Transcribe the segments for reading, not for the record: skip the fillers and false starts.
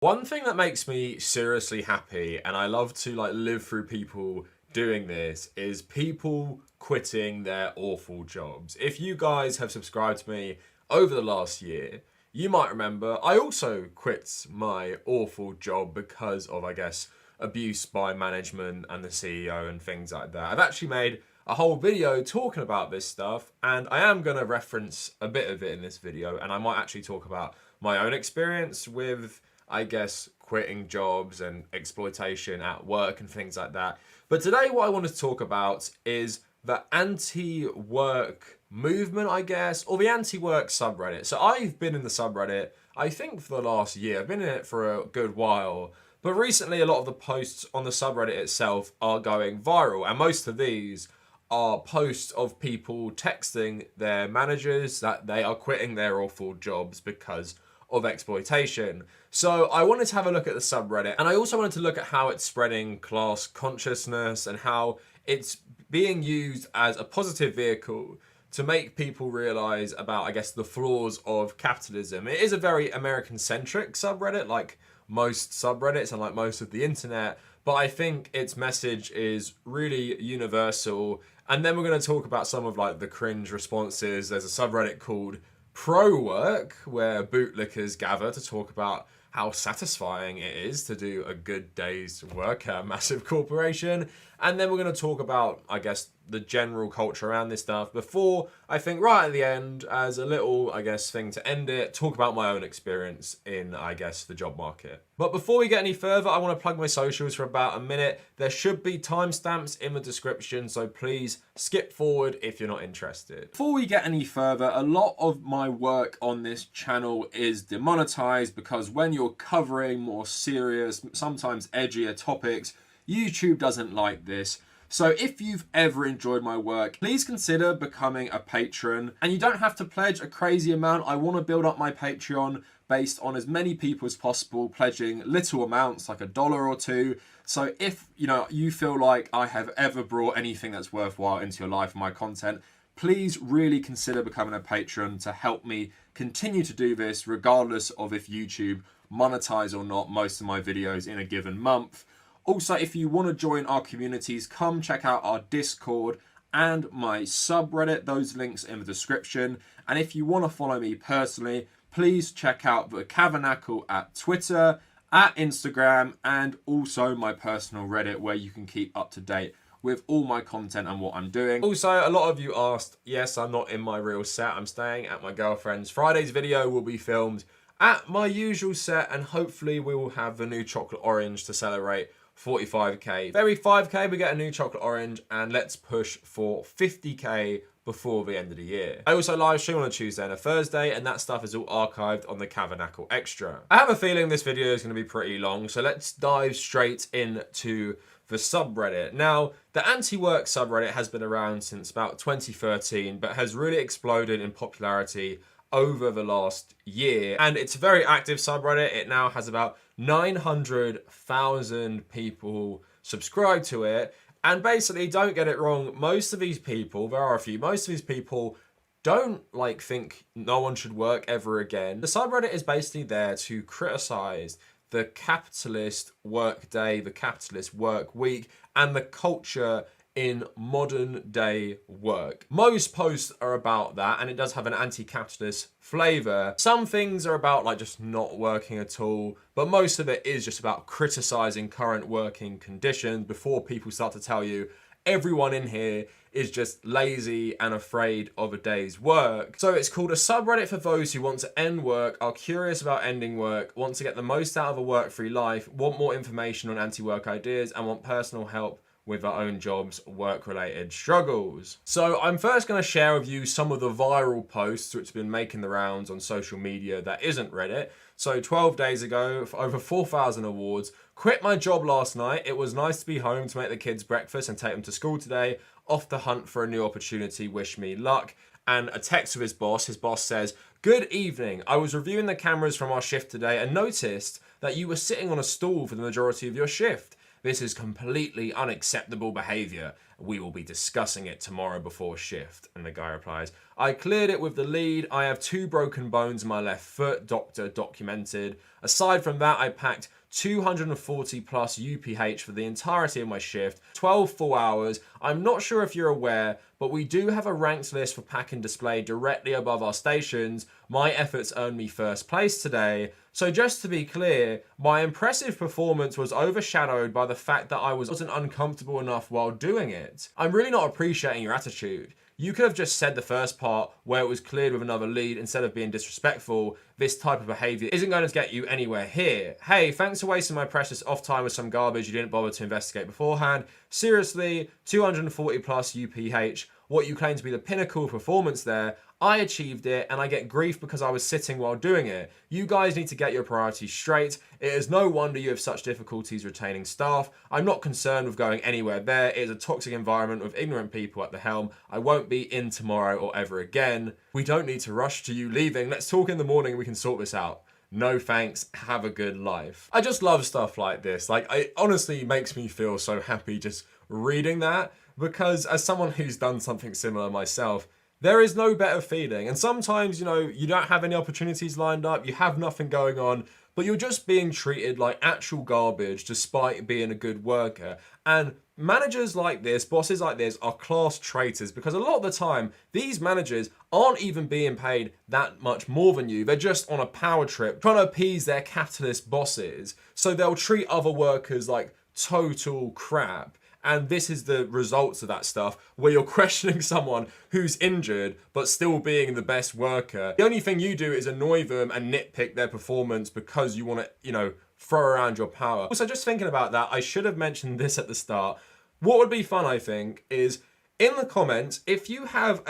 One thing that makes me seriously happy, and I love to live through people doing this, is people quitting their awful jobs. If you guys have subscribed to me over the last year, you might remember I also quit my awful job because of, I guess, abuse by management and the CEO and things like that. I've actually made a whole video talking about this stuff, and I am going to reference a bit of it in this video, and I might actually talk about my own experience with, I guess, quitting jobs and exploitation at work and things like that. But today what I want to talk about is the anti-work movement, I guess, or the anti-work subreddit. So I've been in the subreddit, I think, for the last year. I've been in it for a good while. But recently a lot of the posts on the subreddit itself are going viral, and most of these are posts of people texting their managers that they are quitting their awful jobs because of exploitation. So I wanted to have a look at the subreddit, and I also wanted to look at how it's spreading class consciousness and how it's being used as a positive vehicle to make people realize about, I guess, the flaws of capitalism. It is a very American-centric subreddit, like most subreddits and like most of the internet, but I think its message is really universal. And then we're going to talk about some of like the cringe responses. There's a subreddit called Pro Work, where bootlickers gather to talk about how satisfying it is to do a good day's work at a massive corporation. And then we're going to talk about, I guess, the general culture around this stuff before, I think, right at the end, as a little, I guess, thing to end it, talk about my own experience in, I guess, the job market. But before we get any further, I want to plug my socials for about a minute. There should be timestamps in the description, so please skip forward if you're not interested. Before we get any further, a lot of my work on this channel is demonetized because when you're covering more serious, sometimes edgier topics, YouTube doesn't like this. So if you've ever enjoyed my work, please consider becoming a patron. And you don't have to pledge a crazy amount. I want to build up my Patreon based on as many people as possible pledging little amounts, like $1 or $2. So if you feel like I have ever brought anything that's worthwhile into your life and my content, please really consider becoming a patron to help me continue to do this, regardless of if YouTube monetize or not most of my videos in a given month. Also, if you want to join our communities, come check out our Discord and my subreddit. Those links in the description. And if you want to follow me personally, please check out the Kavernacle at Twitter, at Instagram, and also my personal Reddit, where you can keep up to date with all my content and what I'm doing. Also, a lot of you asked, yes, I'm not in my real set. I'm staying at my girlfriend's. Friday's video will be filmed at my usual set, and hopefully we will have the new chocolate orange to celebrate 45k. Every 5k we get a new chocolate orange, and let's push for 50k before the end of the year. I also live stream on a Tuesday and a Thursday, and that stuff is all archived on the Kavernacle Extra. I have a feeling this video is going to be pretty long, so let's dive straight into the subreddit. Now, the anti-work subreddit has been around since about 2013, but has really exploded in popularity over the last year, and it's a very active subreddit. It now has about 900,000 people subscribe to it, and basically, don't get it wrong, most of these people, there are a few, most of these people don't think no one should work ever again. The subreddit is basically there to criticize the capitalist work day, the capitalist work week, and the culture in modern day work. Most posts are about that, and it does have an anti-capitalist flavor. Some things are about just not working at all, but most of it is just about criticizing current working conditions before people start to tell you everyone in here is just lazy and afraid of a day's work. So it's called a subreddit for those who want to end work, are curious about ending work, want to get the most out of a work-free life, want more information on anti-work ideas, and want personal help with our own jobs, work-related struggles. So I'm first going to share with you some of the viral posts which have been making the rounds on social media that isn't Reddit. So 12 days ago, for over 4,000 awards, quit my job last night. It was nice to be home to make the kids breakfast and take them to school today. Off the hunt for a new opportunity, wish me luck. And a text with his boss. His boss says, "Good evening. I was reviewing the cameras from our shift today and noticed that you were sitting on a stool for the majority of your shift. This is completely unacceptable behavior. We will be discussing it tomorrow before shift. And the guy replies, I cleared it with the lead. I have 2 broken bones in my left foot, doctor documented. Aside from that, I packed 240 plus UPH for the entirety of my shift, 12 full hours. I'm not sure if you're aware, but we do have a ranked list for pack and display directly above our stations. My efforts earned me first place today. So just to be clear, my impressive performance was overshadowed by the fact that I wasn't uncomfortable enough while doing it. I'm really not appreciating your attitude. You could have just said the first part where it was cleared with another lead instead of being disrespectful. This type of behavior isn't going to get you anywhere here. Hey, thanks for wasting my precious off time with some garbage you didn't bother to investigate beforehand. Seriously, 240 plus UPH, what you claim to be the pinnacle of performance there, I achieved it and I get grief because I was sitting while doing it. You guys need to get your priorities straight. It is no wonder you have such difficulties retaining staff. I'm not concerned with going anywhere there. It is a toxic environment with ignorant people at the helm. I won't be in tomorrow or ever again. We don't need to rush to you leaving. Let's talk in the morning and we can sort this out. No thanks, have a good life. I just love stuff like this. Like, it honestly makes me feel so happy just reading that, because as someone who's done something similar myself, there is no better feeling. And sometimes, you don't have any opportunities lined up, you have nothing going on, but you're just being treated like actual garbage despite being a good worker. And managers like this, bosses like this, are class traitors, because a lot of the time, these managers aren't even being paid that much more than you. They're just on a power trip, trying to appease their capitalist bosses. So they'll treat other workers like total crap. And this is the results of that stuff, where you're questioning someone who's injured but still being the best worker. The only thing you do is annoy them and nitpick their performance because you want to, throw around your power. Also, just thinking about that, I should have mentioned this at the start. What would be fun, I think, is in the comments, if you have,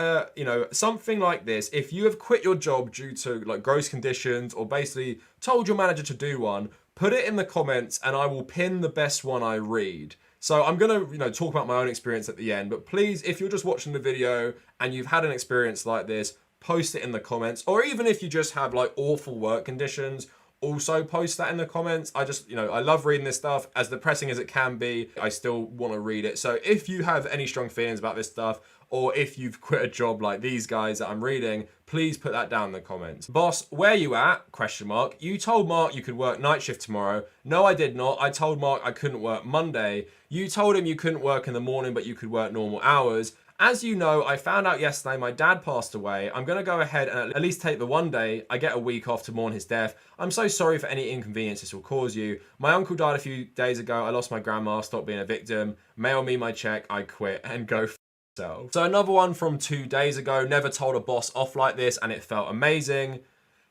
something like this, if you have quit your job due to like gross conditions or basically told your manager to do one, put it in the comments and I will pin the best one I read. So I'm going to, talk about my own experience at the end, but please, if you're just watching the video and you've had an experience like this, post it in the comments. Or even if you just have like awful work conditions, also post that in the comments. I just, I love reading this stuff. As depressing as it can be, I still want to read it. So if you have any strong feelings about this stuff, or if you've quit a job like these guys that I'm reading, please put that down in the comments. Boss, where you at? Question mark. You told Mark you could work night shift tomorrow. No, I did not. I told Mark I couldn't work Monday. You told him you couldn't work in the morning, but you could work normal hours. As you know, I found out yesterday my dad passed away. I'm going to go ahead and at least take the one day. I get a week off to mourn his death. I'm so sorry for any inconvenience this will cause you. My uncle died a few days ago. I lost my grandma, stopped being a victim. Mail me my check, I quit, and go f*** yourself. So another one from 2 days ago. Never told a boss off like this and it felt amazing.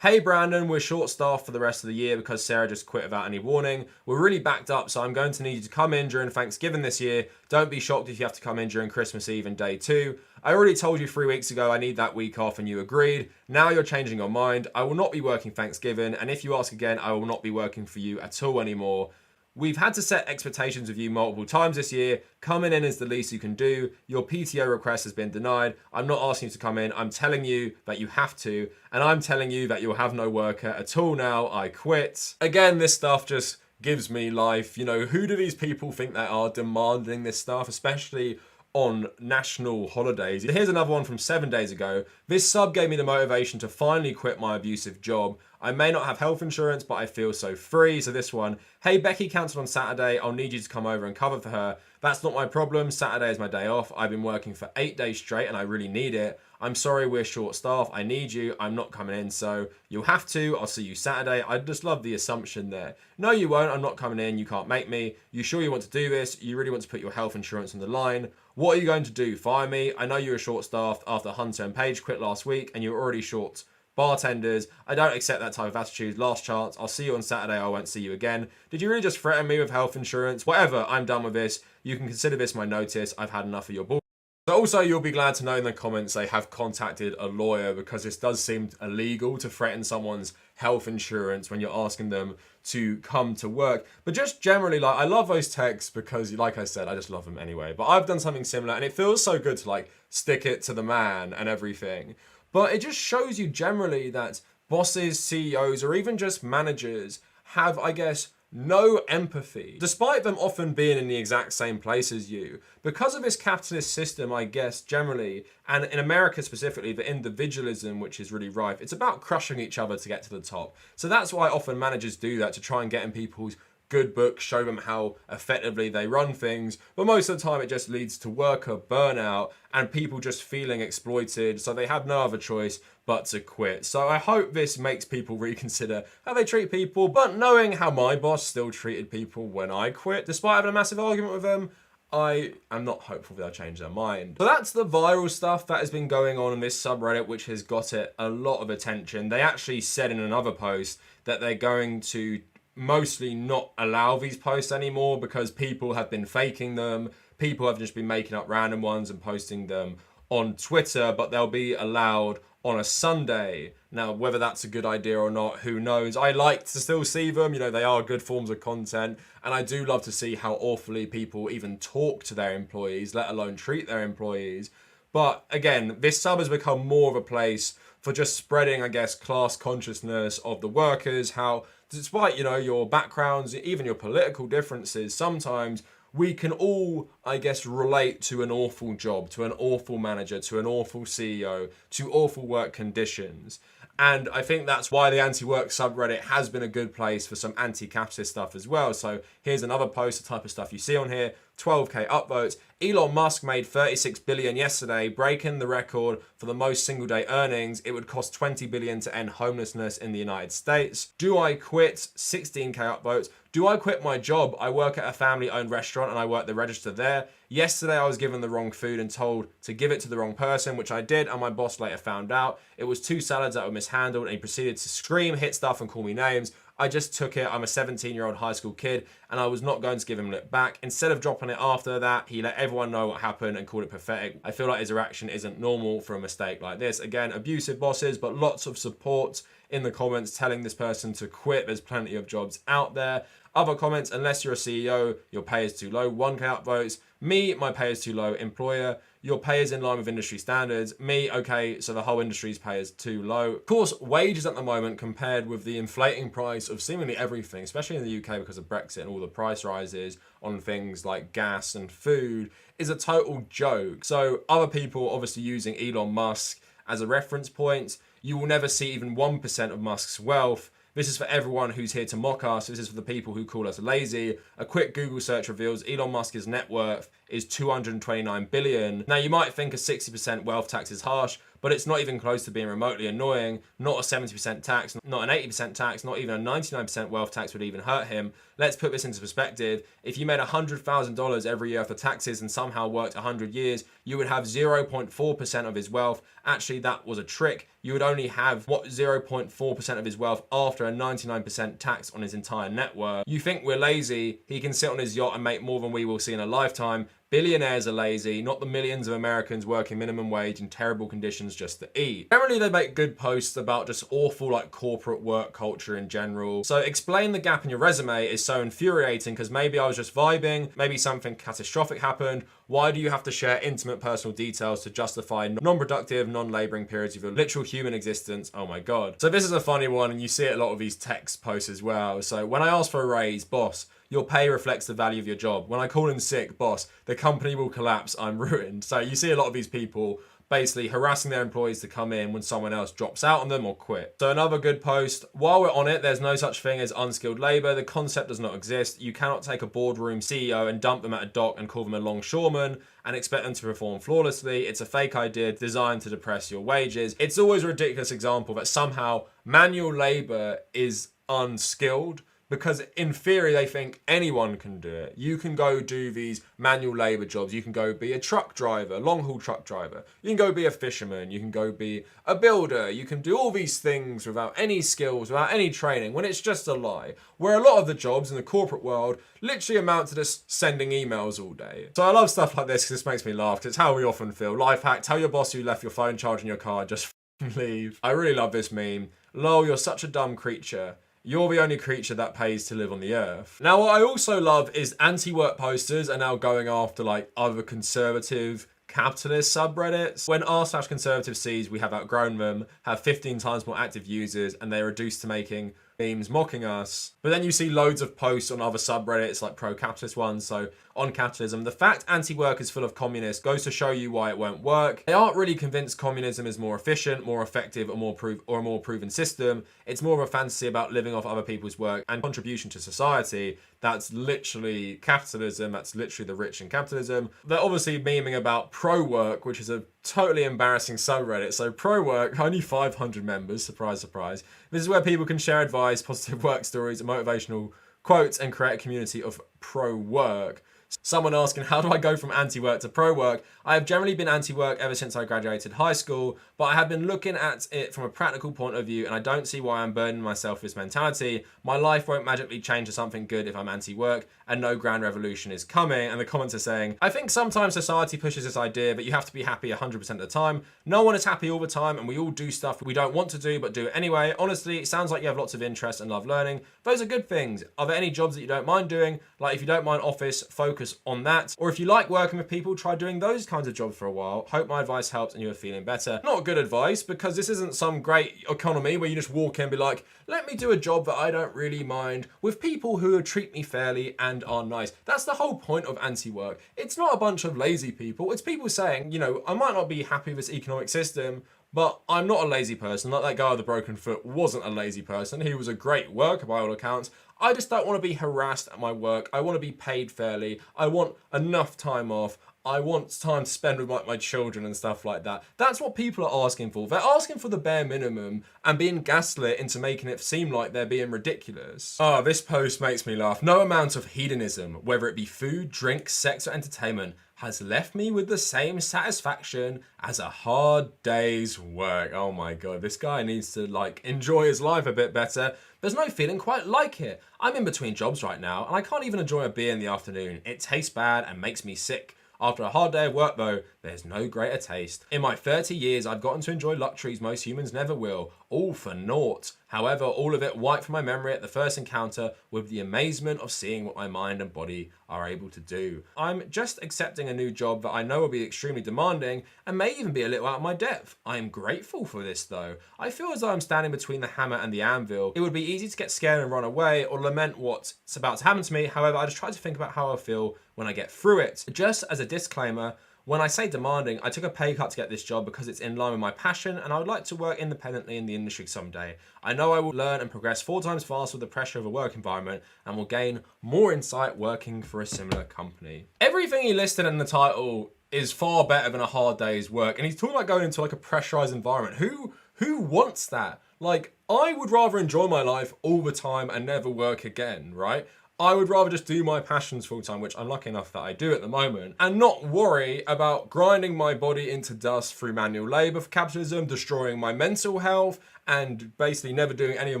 Hey Brandon, we're short-staffed for the rest of the year because Sarah just quit without any warning. We're really backed up, so I'm going to need you to come in during Thanksgiving this year. Don't be shocked if you have to come in during Christmas Eve and day 2. I already told you 3 weeks ago I need that week off and you agreed. Now you're changing your mind. I will not be working Thanksgiving, and if you ask again, I will not be working for you at all anymore. We've had to set expectations with you multiple times this year. Coming in is the least you can do. Your PTO request has been denied. I'm not asking you to come in. I'm telling you that you have to. And I'm telling you that you'll have no worker at all now. I quit. Again, this stuff just gives me life. Who do these people think they are demanding this stuff, especially on national holidays? Here's another one from 7 days ago. This sub gave me the motivation to finally quit my abusive job. I may not have health insurance, but I feel so free. So this one, hey, Becky cancelled on Saturday. I'll need you to come over and cover for her. That's not my problem. Saturday is my day off. I've been working for 8 days straight and I really need it. I'm sorry, we're short staffed. I need you. I'm not coming in, so you'll have to. I'll see you Saturday. I just love the assumption there. No, you won't. I'm not coming in. You can't make me. You sure you want to do this? You really want to put your health insurance on the line? What are you going to do? Fire me? I know you were short staffed after Hunter and Paige quit last week and you were already short bartenders. I don't accept that type of attitude. Last chance. I'll see you on Saturday. I won't see you again. Did you really just threaten me with health insurance? Whatever. I'm done with this. You can consider this my notice. I've had enough of your bull. Also, you'll be glad to know in the comments they have contacted a lawyer, because this does seem illegal to threaten someone's health insurance when you're asking them to come to work. But just generally, I love those texts because, like I said, I just love them anyway. But I've done something similar and it feels so good to stick it to the man and everything. But it just shows you generally that bosses, CEOs, or even just managers have, I guess, no empathy, despite them often being in the exact same place as you. Because of this capitalist system, I guess, generally, and in America specifically, the individualism, which is really rife, it's about crushing each other to get to the top. So that's why often managers do that, to try and get in people's good books, show them how effectively they run things, but most of the time it just leads to worker burnout and people just feeling exploited, so they have no other choice but to quit. So I hope this makes people reconsider how they treat people, but knowing how my boss still treated people when I quit, despite having a massive argument with them, I am not hopeful they'll change their mind. So that's the viral stuff that has been going on in this subreddit, which has got it a lot of attention. They actually said in another post that they're going to mostly not allow these posts anymore because people have been faking them. People have just been making up random ones and posting them on Twitter, but they'll be allowed on a Sunday. Now, whether that's a good idea or not, who knows? I like to still see them. You know, they are good forms of content. And I do love to see how awfully people even talk to their employees, let alone treat their employees. But again, this sub has become more of a place for just spreading, I guess, class consciousness of the workers, how despite, you know, your backgrounds, even your political differences, sometimes we can all, I guess, relate to an awful job, to an awful manager, to an awful CEO, to awful work conditions. And I think that's why the anti-work subreddit has been a good place for some anti-capitalist stuff as well. So here's another post, the type of stuff you see on here, 12k upvotes. Elon Musk made 36 billion yesterday, breaking the record for the most single day earnings. It would cost 20 billion to end homelessness in the United States. Do I quit? 16k upvotes. Do I quit my job? I work at a family-owned restaurant and I work the register there. Yesterday I was given the wrong food and told to give it to the wrong person, which I did, and my boss later found out. It was 2 salads that were mishandled and he proceeded to scream, hit stuff and call me names. I just took it. I'm a 17-year-old high school kid and I was not going to give him it back. Instead of dropping it after that, he let everyone know what happened and called it pathetic. I feel like his reaction isn't normal for a mistake like this. Again, abusive bosses, but lots of support in the comments telling this person to quit. There's plenty of jobs out there. Other comments, unless you're a CEO, your pay is too low. 1k upvotes. Me, my pay is too low. Employer, your pay is in line with industry standards. Me, okay, so the whole industry's pay is too low. Of course, wages at the moment compared with the inflating price of seemingly everything, especially in the UK because of Brexit and all the price rises on things like gas and food, is a total joke. So other people obviously using Elon Musk as a reference point, you will never see even 1% of Musk's wealth. This is for everyone who's here to mock us. This is for the people who call us lazy. A quick Google search reveals Elon Musk's net worth is 229 billion. Now you might think a 60% wealth tax is harsh, but it's not even close to being remotely annoying. Not a 70% tax, not an 80% tax, not even a 99% wealth tax would even hurt him. Let's put this into perspective. If you made $100,000 every year after taxes and somehow worked 100 years, you would have 0.4% of his wealth. Actually, that was a trick. You would only have, 0.4% of his wealth after a 99% tax on his entire net worth. You think we're lazy, he can sit on his yacht and make more than we will see in a lifetime. Billionaires are lazy, not the millions of Americans working minimum wage in terrible conditions just to eat. Generally, they make good posts about just awful like corporate work culture in general. So explain the gap in your resume is so infuriating because maybe I was just vibing, maybe something catastrophic happened. Why do you have to share intimate personal details to justify non-productive, non-laboring periods of your literal human existence? Oh my God. So this is a funny one and you see it a lot of these text posts as well. So when I ask for a raise, boss, your pay reflects the value of your job. When I call in sick, boss, the company will collapse, I'm ruined. So you see a lot of these people basically harassing their employees to come in when someone else drops out on them or quit. So another good post, while we're on it, there's no such thing as unskilled labor. The concept does not exist. You cannot take a boardroom CEO and dump them at a dock and call them a longshoreman and expect them to perform flawlessly. It's a fake idea designed to depress your wages. It's always a ridiculous example that somehow manual labor is unskilled, because in theory, they think anyone can do it. You can go do these manual labor jobs. You can go be a truck driver, long haul truck driver. You can go be a fisherman. You can go be a builder. You can do all these things without any skills, without any training, when it's just a lie. Where a lot of the jobs in the corporate world literally amount to just sending emails all day. So I love stuff like this because this makes me laugh, because it's how we often feel. Life hack, tell your boss you left your phone charged in your car, just leave. I really love this meme. Lol, you're such a dumb creature. You're the only creature that pays to live on the earth. Now, what I also love is anti-work posters are now going after like other conservative capitalist subreddits. When r/conservative sees we have outgrown them, have 15 times more active users, and they're reduced to making memes mocking us. But then you see loads of posts on other subreddits, like pro-capitalist ones, so on capitalism. The fact anti-work is full of communists goes to show you why it won't work. They aren't really convinced communism is more efficient, more effective, or a more proven system. It's more of a fantasy about living off other people's work and contribution to society. That's literally capitalism. That's literally the rich in capitalism. They're obviously memeing about pro-work, which is a totally embarrassing subreddit. So pro-work, only 500 members, surprise, surprise. This is where people can share advice, positive work stories, and motivational quotes and create a community of pro-work. Someone asking, how do I go from anti-work to pro-work? I have generally been anti-work ever since I graduated high school, but I have been looking at it from a practical point of view, and I don't see why I'm burdening myself with this mentality. My life won't magically change to something good if I'm anti-work, and no grand revolution is coming. And the comments are saying, I think sometimes society pushes this idea, but you have to be happy 100% of the time. No one is happy all the time, and we all do stuff we don't want to do, but do it anyway. Honestly, it sounds like you have lots of interest and love learning. Those are good things. Are there any jobs that you don't mind doing? Like if you don't mind office, focus on that. Or if you like working with people, try doing those kinds of jobs for a while. Hope my advice helps and you're feeling better. Not good advice, because this isn't some great economy where you just walk in and be like, let me do a job that I don't really mind with people who treat me fairly and are nice. That's the whole point of anti-work. It's not a bunch of lazy people. It's people saying, you know, I might not be happy with this economic system, but I'm not a lazy person. Like that guy with the broken foot wasn't a lazy person. He was a great worker by all accounts. I just don't want to be harassed at my work. I want to be paid fairly. I want enough time off. I want time to spend with my children and stuff like that. That's what people are asking for. They're asking for the bare minimum and being gaslit into making it seem like they're being ridiculous. Oh, this post makes me laugh. No amount of hedonism, whether it be food, drink, sex, or entertainment, has left me with the same satisfaction as a hard day's work. Oh my God, this guy needs to like enjoy his life a bit better. There's no feeling quite like it. I'm in between jobs right now and I can't even enjoy a beer in the afternoon. It tastes bad and makes me sick. After a hard day of work though, there's no greater taste. In my 30 years, I've gotten to enjoy luxuries most humans never will, all for naught. However, all of it wiped from my memory at the first encounter with the amazement of seeing what my mind and body are able to do. I'm just accepting a new job that I know will be extremely demanding and may even be a little out of my depth. I am grateful for this though. I feel as though I'm standing between the hammer and the anvil. It would be easy to get scared and run away or lament what's about to happen to me. However, I just try to think about how I feel when I get through it. Just as a disclaimer, when I say demanding, I took a pay cut to get this job because it's in line with my passion and I would like to work independently in the industry someday. I know I will learn and progress 4 times faster with the pressure of a work environment and will gain more insight working for a similar company. Everything he listed in the title is far better than a hard day's work, and he's talking about going into like a pressurized environment. Who wants that? Like, I would rather enjoy my life all the time and never work again, right? I would rather just do my passions full time, which I'm lucky enough that I do at the moment, and not worry about grinding my body into dust through manual labor for capitalism, destroying my mental health, and basically never doing any of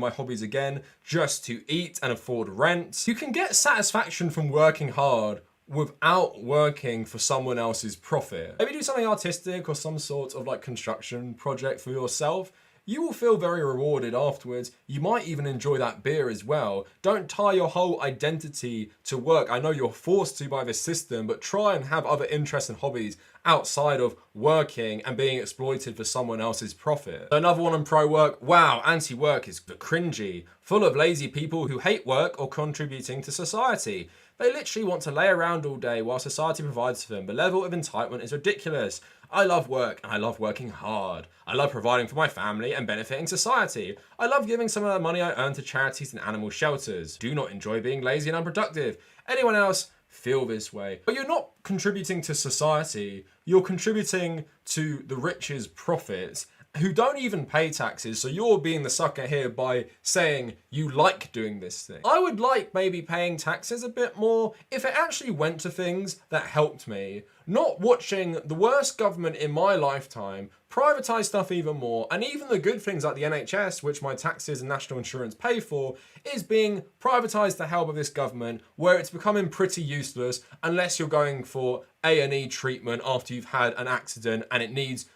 my hobbies again just to eat and afford rent. You can get satisfaction from working hard without working for someone else's profit. Maybe do something artistic or some sort of like construction project for yourself. You will feel very rewarded afterwards. You might even enjoy that beer as well. Don't tie your whole identity to work. I know you're forced to by this system, but try and have other interests and hobbies outside of working and being exploited for someone else's profit. Another one on pro-work. Wow, anti-work is cringy. Full of lazy people who hate work or contributing to society. They literally want to lay around all day while society provides for them. The level of entitlement is ridiculous. I love work and I love working hard. I love providing for my family and benefiting society. I love giving some of the money I earn to charities and animal shelters. Do not enjoy being lazy and unproductive. Anyone else feel this way? But you're not contributing to society. You're contributing to the rich's profits, who don't even pay taxes, so you're being the sucker here by saying you like doing this thing. I would like maybe paying taxes a bit more if it actually went to things that helped me, not watching the worst government in my lifetime privatise stuff even more, and even the good things like the NHS, which my taxes and national insurance pay for, is being privatised to hell by this government, where it's becoming pretty useless unless you're going for A&E treatment after you've had an accident and it needs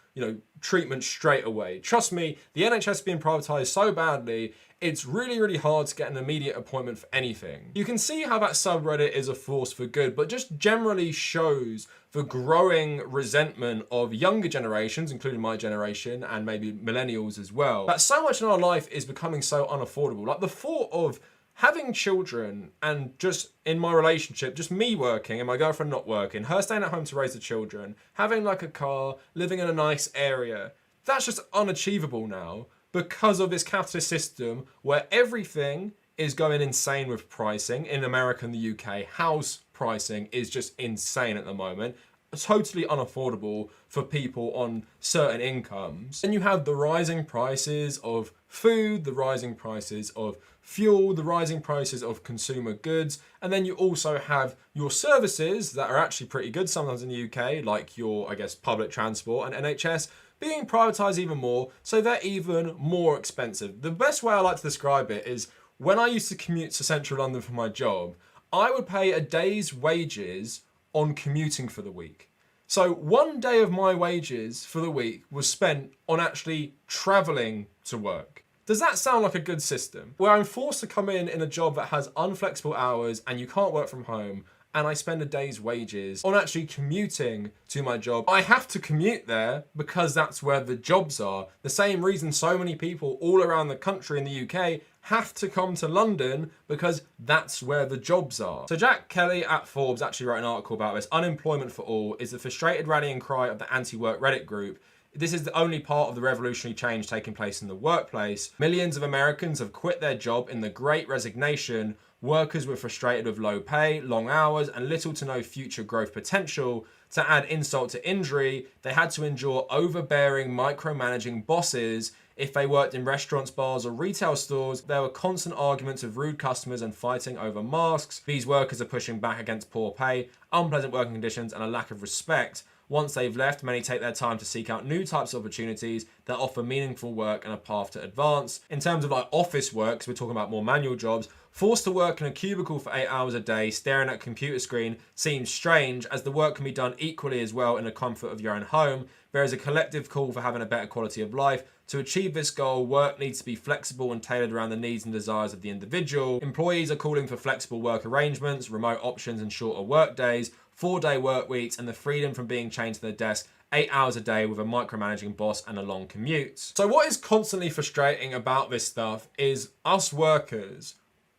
treatment straight away. Trust me, the NHS being privatised so badly, it's really, really hard to get an immediate appointment for anything. You can see how that subreddit is a force for good, but just generally shows the growing resentment of younger generations, including my generation and maybe millennials as well, that so much in our life is becoming so unaffordable. Like the thought of having children and just in my relationship, just me working and my girlfriend not working, her staying at home to raise the children, having like a car, living in a nice area, that's just unachievable now because of this capitalist system where everything is going insane with pricing. In America and the UK, house pricing is just insane at the moment. Totally unaffordable for people on certain incomes. And you have the rising prices of food, the rising prices of fuel, the rising prices of consumer goods, and then you also have your services that are actually pretty good sometimes in the UK, like your, public transport and NHS, being privatised even more, so they're even more expensive. The best way I like to describe it is when I used to commute to central London for my job, I would pay a day's wages on commuting for the week. So one day of my wages for the week was spent on actually travelling to work. Does that sound like a good system? Where I'm forced to come in a job that has unflexible hours and you can't work from home, and I spend a day's wages on actually commuting to my job. I have to commute there because that's where the jobs are. The same reason so many people all around the country in the UK have to come to London because that's where the jobs are. So Jack Kelly at Forbes actually wrote an article about this. Unemployment for all is the frustrated rallying cry of the anti-work Reddit group. This is the only part of the revolutionary change taking place in the workplace. Millions of Americans have quit their job in the Great Resignation. Workers were frustrated with low pay, long hours, and little to no future growth potential. To add insult to injury, they had to endure overbearing, micromanaging bosses. If they worked in restaurants, bars, or retail stores, there were constant arguments with rude customers and fighting over masks. These workers are pushing back against poor pay, unpleasant working conditions, and a lack of respect. Once they've left, many take their time to seek out new types of opportunities that offer meaningful work and a path to advance. In terms of like office work, so we're talking about more manual jobs, forced to work in a cubicle for 8 hours a day, staring at a computer screen seems strange, as the work can be done equally as well in the comfort of your own home. There is a collective call for having a better quality of life. To achieve this goal, work needs to be flexible and tailored around the needs and desires of the individual. Employees are calling for flexible work arrangements, remote options and shorter work days, 4-day work weeks, and the freedom from being chained to their desk 8 hours a day with a micromanaging boss and a long commute. So what is constantly frustrating about this stuff is us workers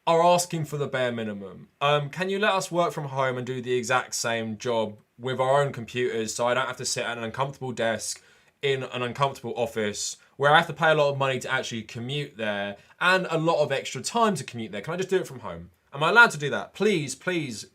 are asking for the bare minimum. Can you let us work from home and do the exact same job with our own computers so I don't have to sit at an uncomfortable desk in an uncomfortable office where I have to pay a lot of money to actually commute there and a lot of extra time to commute there? Can I just do it from home? Am I allowed to do that? Please,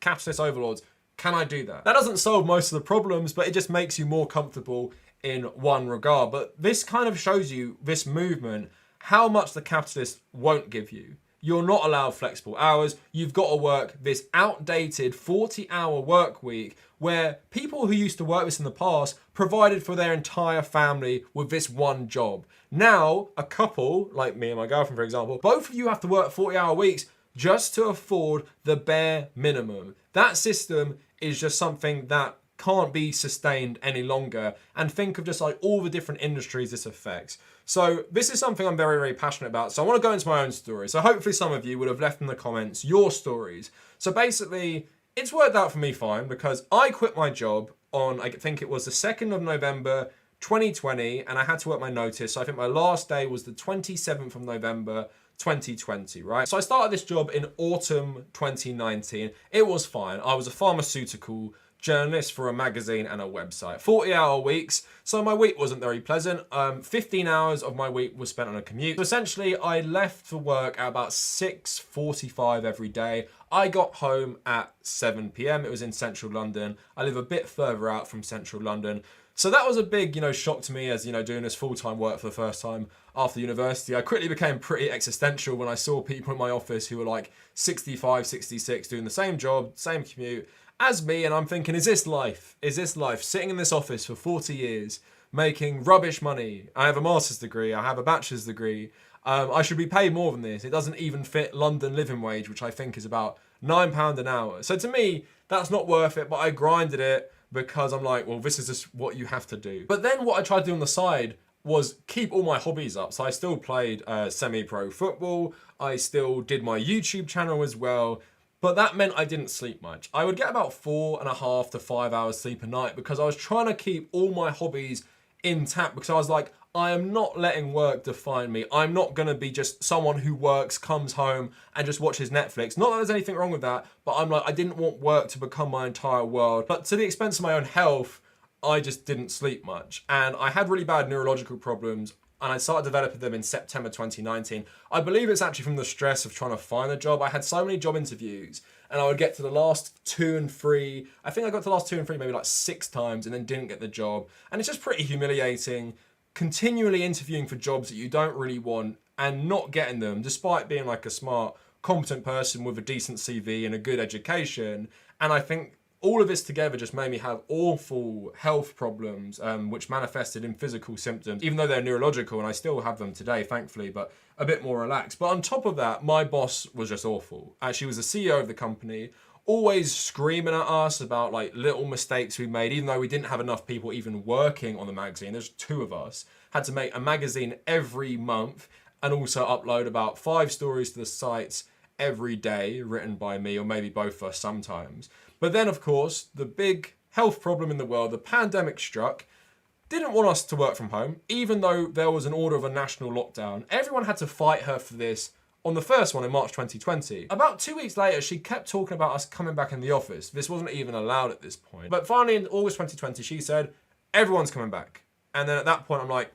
capitalist overlords, can I do that? That doesn't solve most of the problems, but it just makes you more comfortable in one regard. But this kind of shows you, this movement, how much the capitalists won't give you. You're not allowed flexible hours. You've got to work this outdated 40-hour work week where people who used to work this in the past provided for their entire family with this one job. Now, a couple, like me and my girlfriend, for example, both of you have to work 40-hour weeks just to afford the bare minimum. That system is just something that can't be sustained any longer. And think of just like all the different industries this affects. So this is something I'm very, very passionate about. So I want to go into my own story. So hopefully some of you would have left in the comments your stories. So basically, it's worked out for me fine because I quit my job on, I think it was the 2nd of November, 2020, and I had to work my notice. So I think my last day was the 27th of November, 2020, right? So I started this job in autumn 2019. It was fine. I was a pharmaceutical journalist for a magazine and a website. 40-hour weeks, so my week wasn't very pleasant. 15 hours of my week was spent on a commute. So essentially, I left for work at about 6:45 every day. I got home at 7 p.m. It was in central London. I live a bit further out from central London. So that was a big, shock to me as, doing this full-time work for the first time after university. I quickly became pretty existential when I saw people in my office who were like 65, 66 doing the same job, same commute as me. And I'm thinking, is this life? Is this life? Sitting in this office for 40 years, making rubbish money. I have a master's degree. I have a bachelor's degree. I should be paid more than this. It doesn't even fit London living wage, which I think is about £9 an hour. So to me, that's not worth it, but I grinded it. because I'm like, well, this is just what you have to do. But then what I tried to do on the side was keep all my hobbies up. So I still played semi-pro football. I still did my YouTube channel as well. But that meant I didn't sleep much. I would get about 4.5 to 5 hours sleep a night because I was trying to keep all my hobbies intact, because I was like, I am not letting work define me. I'm not going to be just someone who works, comes home and just watches Netflix. Not that there's anything wrong with that, but I'm like, I didn't want work to become my entire world. But to the expense of my own health, I just didn't sleep much. And I had really bad neurological problems, and I started developing them in September 2019. I believe it's actually from the stress of trying to find a job. I had so many job interviews, and I would get to the last 2 and 3. I think I got to the last 2 and 3 maybe like 6 times and then didn't get the job. And it's just pretty humiliating, continually interviewing for jobs that you don't really want and not getting them, despite being like a smart, competent person with a decent CV and a good education. And I think all of this together just made me have awful health problems, which manifested in physical symptoms, even though they're neurological, and I still have them today, thankfully, but a bit more relaxed. But on top of that, my boss was just awful. She was the CEO of the company, always screaming at us about like little mistakes we made, even though we didn't have enough people even working on the magazine. There's 2 of us. Had to make a magazine every month and also upload about 5 stories to the sites every day, written by me, or maybe both of us sometimes. But then, of course, the big health problem in the world, the pandemic struck, didn't want us to work from home, even though there was an order of a national lockdown. Everyone had to fight her for this on the first one in March 2020. About 2 weeks later, she kept talking about us coming back in the office. This wasn't even allowed at this point. But finally, in August 2020, she said, everyone's coming back. And then at that point, I'm like,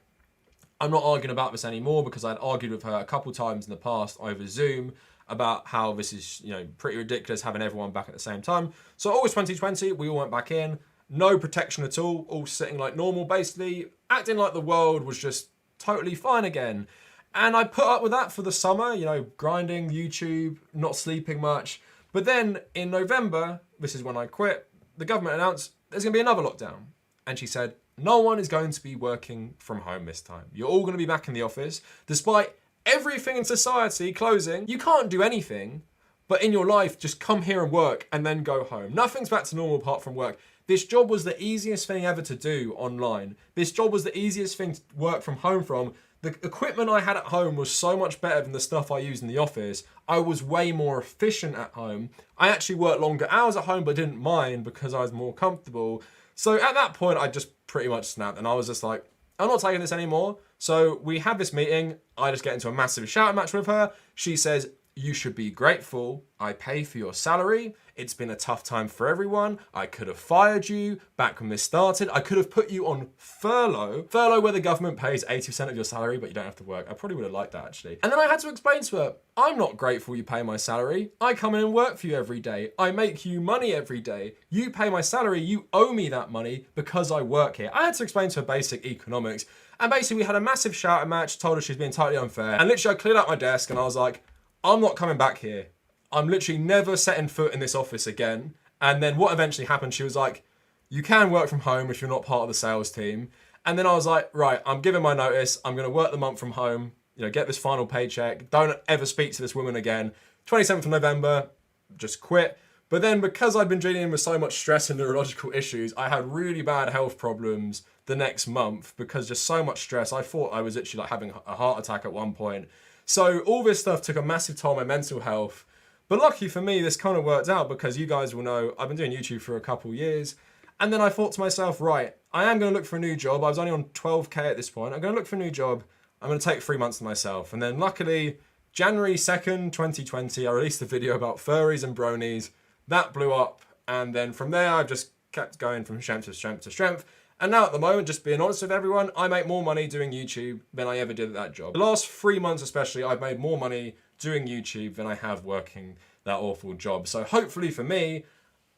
I'm not arguing about this anymore, because I'd argued with her a couple times in the past over Zoom about how this is, pretty ridiculous having everyone back at the same time. So August 2020, we all went back in. No protection at all sitting like normal, basically acting like the world was just totally fine again. And I put up with that for the summer, grinding YouTube, not sleeping much. But then in November, this is when I quit, the government announced there's going to be another lockdown. And she said, no one is going to be working from home this time. You're all going to be back in the office. Despite everything in society closing, you can't do anything, but in your life, just come here and work and then go home. Nothing's back to normal apart from work. This job was the easiest thing ever to do online. This job was the easiest thing to work from home from. The equipment I had at home was so much better than the stuff I used in the office. I was way more efficient at home. I actually worked longer hours at home, but didn't mind because I was more comfortable. So at that point, I just pretty much snapped, and I was just like, I'm not taking this anymore. So we have this meeting. I just get into a massive shout match with her. She says, you should be grateful. I pay for your salary. It's been a tough time for everyone. I could have fired you back when this started. I could have put you on furlough. Furlough where the government pays 80% of your salary, but you don't have to work. I probably would have liked that, actually. And then I had to explain to her, I'm not grateful you pay my salary. I come in and work for you every day. I make you money every day. You pay my salary. You owe me that money because I work here. I had to explain to her basic economics. And basically we had a massive shout match, told her she's being totally unfair. And literally I cleared out my desk and I was like, I'm not coming back here. I'm literally never setting foot in this office again. And then what eventually happened, she was like, you can work from home if you're not part of the sales team. And then I was like, right, I'm giving my notice. I'm going to work the month from home, get this final paycheck. Don't ever speak to this woman again. 27th of November, just quit. But then because I'd been dealing with so much stress and neurological issues, I had really bad health problems the next month because just so much stress. I thought I was actually like having a heart attack at one point. So all this stuff took a massive toll on my mental health. But lucky for me, this kind of worked out because you guys will know I've been doing YouTube for a couple years. And then I thought to myself, right, I am going to look for a new job. I was only on 12K at this point. I'm going to look for a new job. I'm going to take 3 months to myself. And then luckily, January 2nd, 2020, I released a video about furries and bronies. That blew up. And then from there, I've just kept going from strength to strength to strength. And now at the moment, just being honest with everyone, I make more money doing YouTube than I ever did at that job. The last 3 months especially, I've made more money doing YouTube than I have working that awful job. So hopefully for me,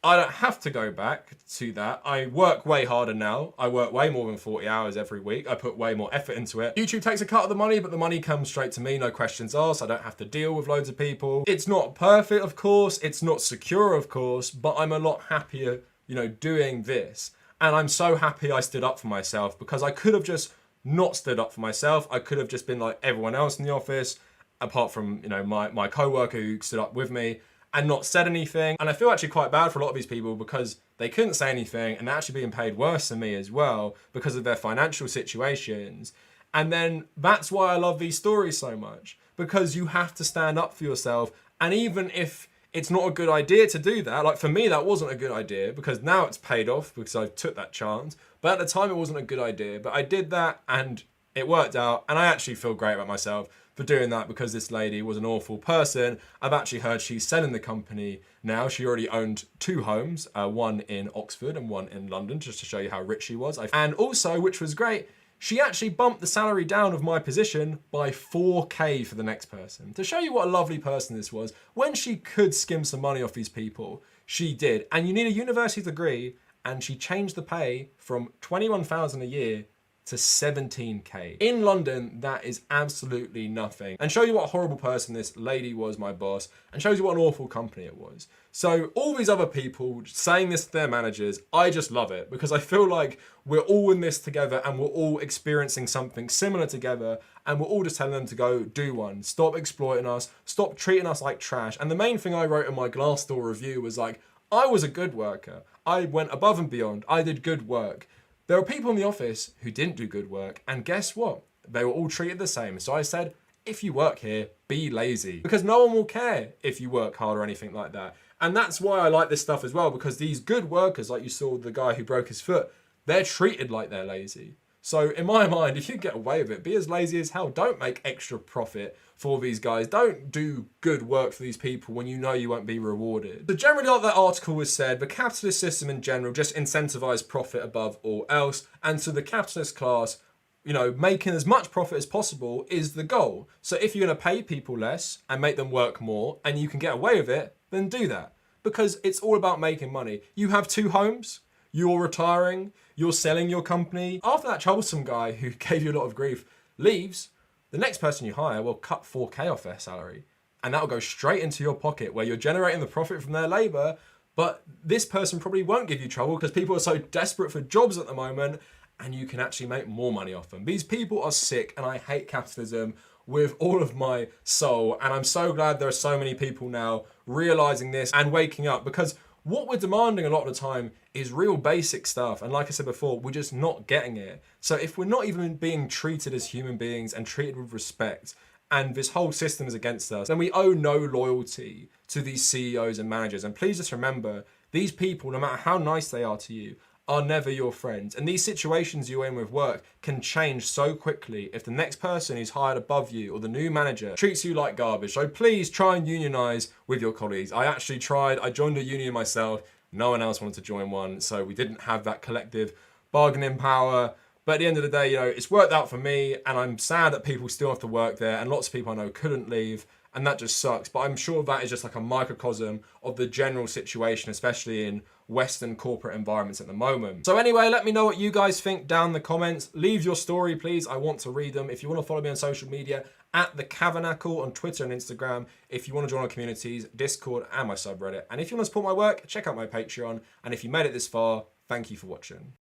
I don't have to go back to that. I work way harder now. I work way more than 40 hours every week. I put way more effort into it. YouTube takes a cut of the money, but the money comes straight to me, no questions asked. I don't have to deal with loads of people. It's not perfect, of course. It's not secure, of course, but I'm a lot happier, doing this. And I'm so happy I stood up for myself because I could have just not stood up for myself. I could have just been like everyone else in the office, apart from, my co-worker who stood up with me. and not said anything. And I feel actually quite bad for a lot of these people because they couldn't say anything and they're actually being paid worse than me as well because of their financial situations. And then that's why I love these stories so much, because you have to stand up for yourself. And even if it's not a good idea to do that, like for me, that wasn't a good idea because now it's paid off because I took that chance. But at the time, it wasn't a good idea. But I did that and it worked out. And I actually feel great about myself for doing that because this lady was an awful person. I've actually heard she's selling the company now. She already owned 2 homes, one in Oxford and one in London, just to show you how rich she was. And also, which was great, she actually bumped the salary down of my position by 4K for the next person. To show you what a lovely person this was, when she could skim some money off these people, she did. And you need a university degree, and she changed the pay from 21,000 a year to 17K. In London, that is absolutely nothing. And show you what a horrible person this lady was, my boss, and shows you what an awful company it was. So all these other people saying this to their managers, I just love it because I feel like we're all in this together and we're all experiencing something similar together and we're all just telling them to go do one. Stop exploiting us, stop treating us like trash. And the main thing I wrote in my Glassdoor review was like, I was a good worker. I went above and beyond. I did good work. There are people in the office who didn't do good work, and guess what? They were all treated the same. So I said, if you work here, be lazy. Because no one will care if you work hard or anything like that. And that's why I like this stuff as well, because these good workers, like you saw the guy who broke his foot, they're treated like they're lazy. So in my mind, if you get away with it, be as lazy as hell. Don't make extra profit for these guys. Don't do good work for these people when you know you won't be rewarded. So generally, like that article was said, the capitalist system in general just incentivizes profit above all else. And so the capitalist class, you know, making as much profit as possible is the goal. So if you're going to pay people less and make them work more and you can get away with it, then do that. Because it's all about making money. You have 2 homes, you're retiring, you're selling your company. After that troublesome guy who gave you a lot of grief leaves, the next person you hire will cut 4K off their salary. And that'll go straight into your pocket where you're generating the profit from their labor. But this person probably won't give you trouble because people are so desperate for jobs at the moment and you can actually make more money off them. These people are sick and I hate capitalism with all of my soul. And I'm so glad there are so many people now realizing this and waking up, because what we're demanding a lot of the time is real basic stuff. And like I said before, we're just not getting it. So if we're not even being treated as human beings and treated with respect, and this whole system is against us, then we owe no loyalty to these CEOs and managers. And please just remember, these people, no matter how nice they are to you, are never your friends. And these situations you're in with work can change so quickly if the next person who's hired above you or the new manager treats you like garbage. So please try and unionize with your colleagues. I actually tried. I joined a union myself. No one else wanted to join one. So we didn't have that collective bargaining power. But at the end of the day, you know, it's worked out for me and I'm sad that people still have to work there and lots of people I know couldn't leave. And that just sucks. But I'm sure that is just like a microcosm of the general situation, especially in Western corporate environments at the moment. So anyway, let me know what you guys think down in the comments. Leave your story, please. I want to read them. If you want to follow me on social media, at the Kavernacle on Twitter and Instagram. If you want to join our communities, Discord and my subreddit. And if you want to support my work, check out my Patreon. And if you made it this far, thank you for watching.